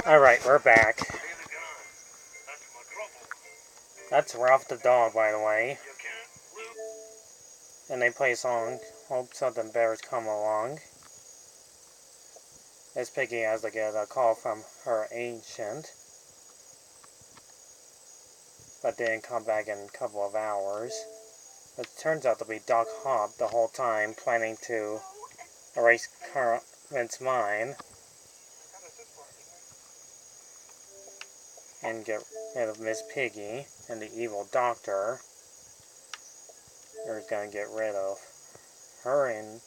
Alright, we're back. That's Ralph the dog, by the way. And they play a song, Hope Something Better's Come Along. Miss Piggy has to get a call from her agent, but didn't come back in a couple of hours. It turns out to be Doc Hop the whole time, planning to erase Carmen's mind and get rid of Miss Piggy, and the evil doctor is going to get rid of her and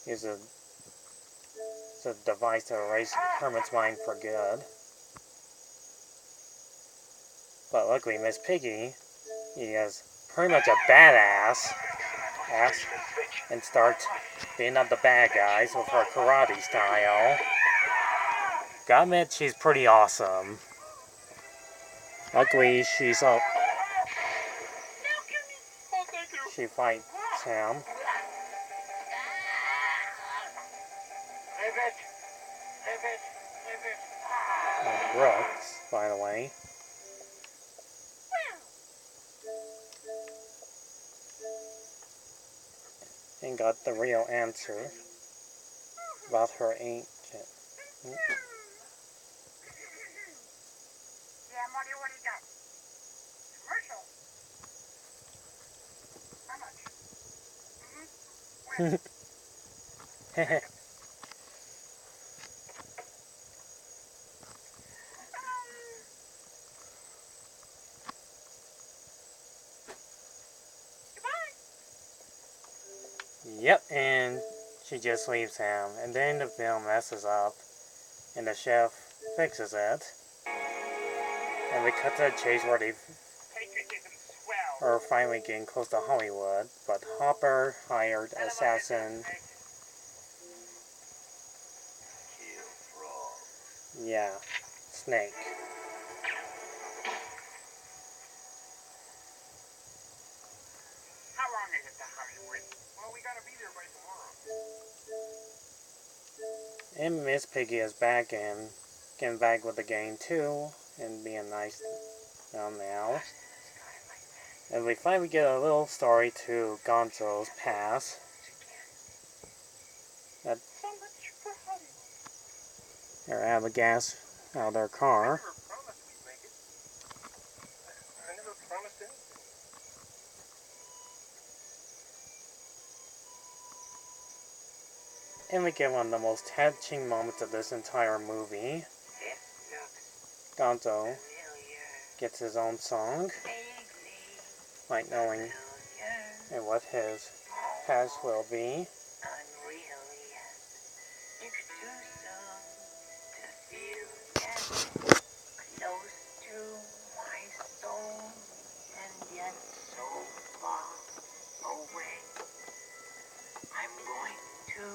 use a device to erase Herman's mind for good. But luckily, Miss Piggy, he is pretty much a badass, and starts beating up the bad guys with her karate style. Gotta admit, she's pretty awesome. Luckily, she's up. She fights him. Brooks, by the way. And got the real answer about her ancient. Yeah, Marty, what do you got? Commercial. How much? Hehe. Yep, and she just leaves him. And then the film messes up, and the chef fixes it. And we cut to the chase where they are finally getting close to Hollywood, but Hopper hired assassin. Yeah, Snake. How long is it to Hollywood? Well, we gotta be there by tomorrow. And Miss Piggy is back and getting back with the gang too, and being nice now. And we finally get a little story to Gonzo's past. That they're out of gas out of their car. I never promised anything. And we get one of the most touching moments of this entire movie. Gonzo gets his own song, like knowing and what his past will be. I'm going to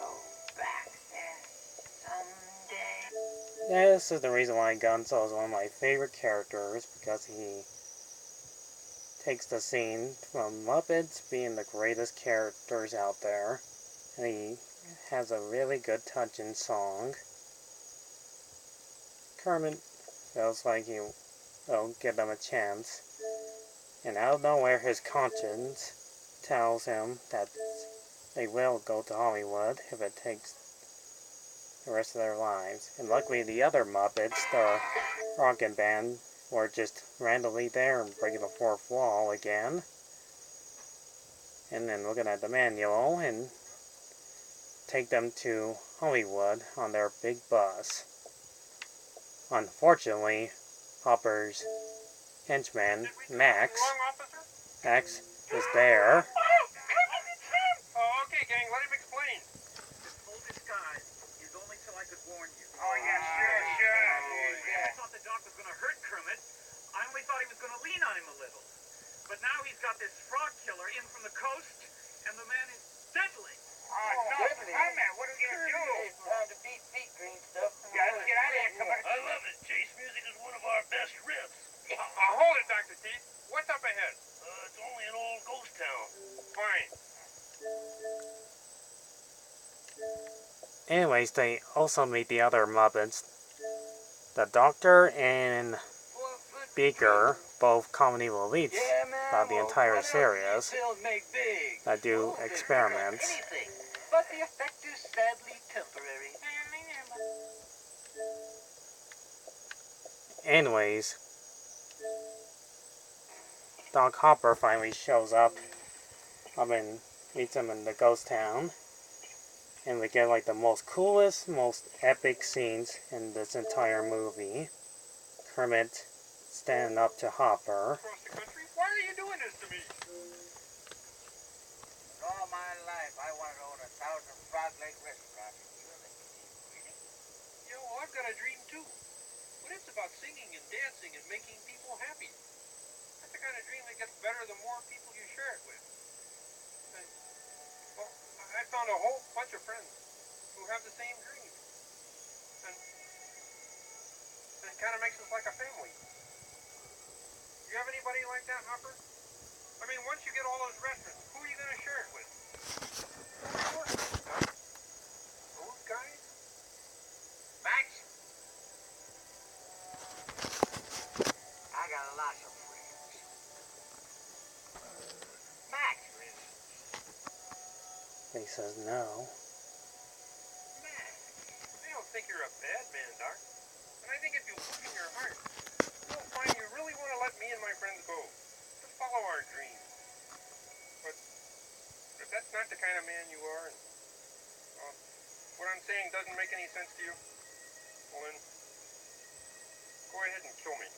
go back there someday. This is the reason why Gonzo is one of my favorite characters, because he takes the scene from Muppets being the greatest characters out there, and he has a really good touching song. Kermit feels like he will give them a chance, and out of nowhere his conscience tells him that they will go to Hollywood if it takes the rest of their lives. And luckily the other Muppets, the Rockin' Band, were just randomly there and breaking the fourth wall again. And then looking at the manual and take them to Hollywood on their big bus. Unfortunately, Hopper's henchman, Max, is there. Oh, okay, gang, let him explain. aren't you? Oh, yeah, sure. I thought the doc was going to hurt Kermit. I only thought he was going to lean on him a little. But now he's got this frog killer in from the coast, and the man is deadly. Oh, no, Kermit, what are we going to do? It's time to beat feet green stuff. Yeah, let's get out of here, Kermit. I love it. Chase music is one of our best riffs. Hold it, Dr. Teeth. What's up ahead? It's only an old ghost town. Fine. Anyways, they also meet the other Muppets. The Doctor and Beaker, both comedy elites throughout the entire series, that do experiments. But the effect is sadly temporary. Anyways, Doc Hopper finally shows up and meets him in the ghost town. And we get like the most coolest, most epic scenes in this entire movie. Kermit standing up to Hopper. Across the country? Why are you doing this to me? All my life, I wanted to own 1,000 frog leg restaurants. You know, I've got a dream too. But it's about singing and dancing and making people happy. That's the kind of dream that gets better the more people you share it with. And, well, I found a whole bunch of friends who have the same dream. And it kind of makes us like a family. You have anybody like that, Hopper? I mean, once you get all those restaurants, who are you going to share it with? Those guys? Max? I got lots of friends. Max, for instance. He says no. Max, I don't think you're a bad man, Doc. And I think if you look in your heart, you'll find you really want to let me and my friends go. Just follow our dreams. But if that's not the kind of man you are, and what I'm saying doesn't make any sense to you, well then, go ahead and kill me.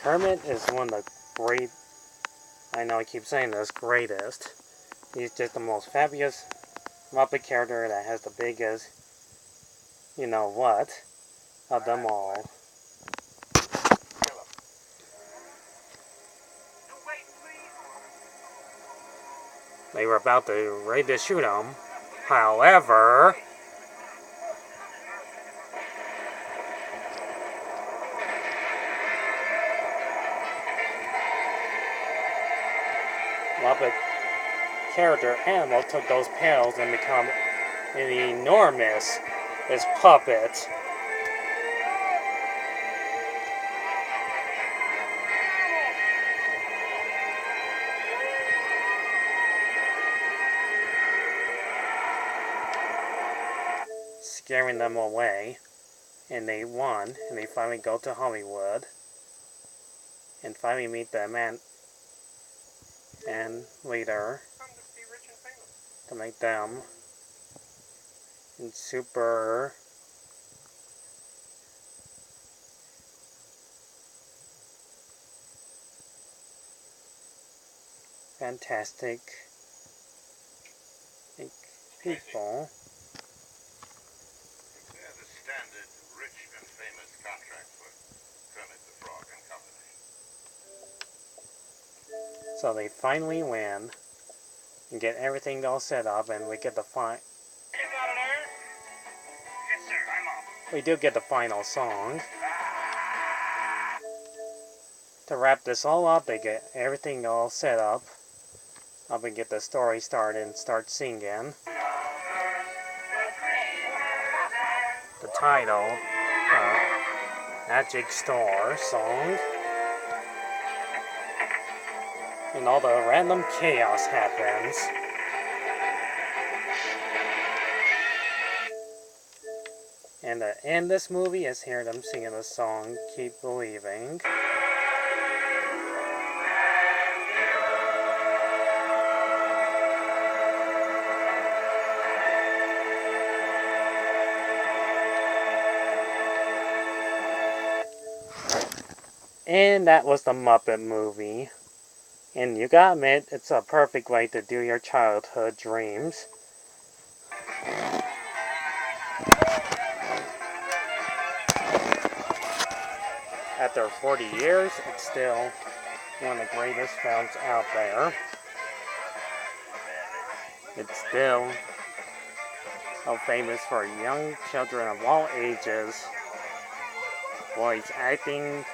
Kermit is one of the great, I know I keep saying this, greatest. He's just the most fabulous Muppet character that has the biggest, you know what, of them all. No, wait, please. They were about to ready to shoot him. However, Muppet character Animal took those pails and become an enormous puppet. Scaring them away, and they won, and they finally go to Hollywood, and finally meet the man and leader Come to be rich and famous. to make them super fantastic people. Yeah, the standard rich and famous contract for Kermit the Frog and Company. So they finally win and get everything all set up, and we get the Get out of there. Yes, sir, I'm off. we do get the final song. To wrap this all up, they get everything all set up and get the story started and start singing. The title, Magic Store song. And all the random chaos happens. And to end this movie is hear them singing the song Keep Believing. And that was the Muppet movie. And you gotta admit, it's a perfect way to do your childhood dreams. After 40 years, it's still one of the greatest films out there. It's still famous for young children of all ages. Voice acting,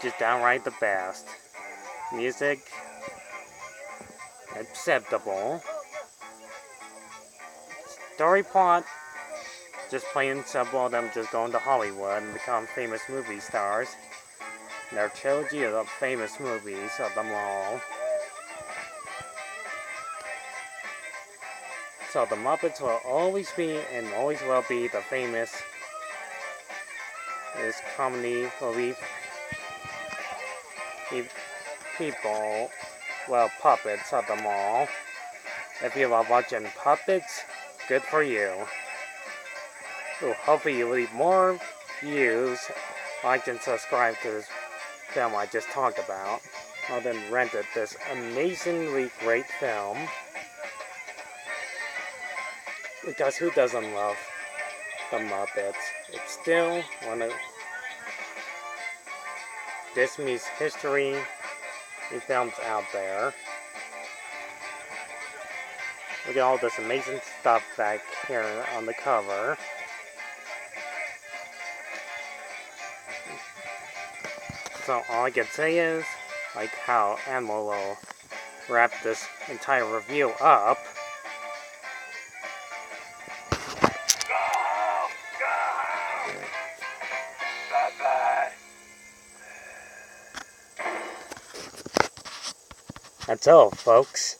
just downright the best. Music, acceptable. Story plot, just plain and simple, them just going to Hollywood and become famous movie stars. Their trilogy of famous movies of them all. So the Muppets will always be and always will be the famous comedy movie people, well, puppets of them all. If you are watching puppets, good for you. Ooh, hopefully you leave more views, like and subscribe to this film I just talked about. I'll then rented this amazingly great film. Because who doesn't love the Muppets? It's still one of Disney's history films out there. Look at all this amazing stuff back here on the cover. So all I can say is, like how Animal will wrap this entire review up. That's all, folks.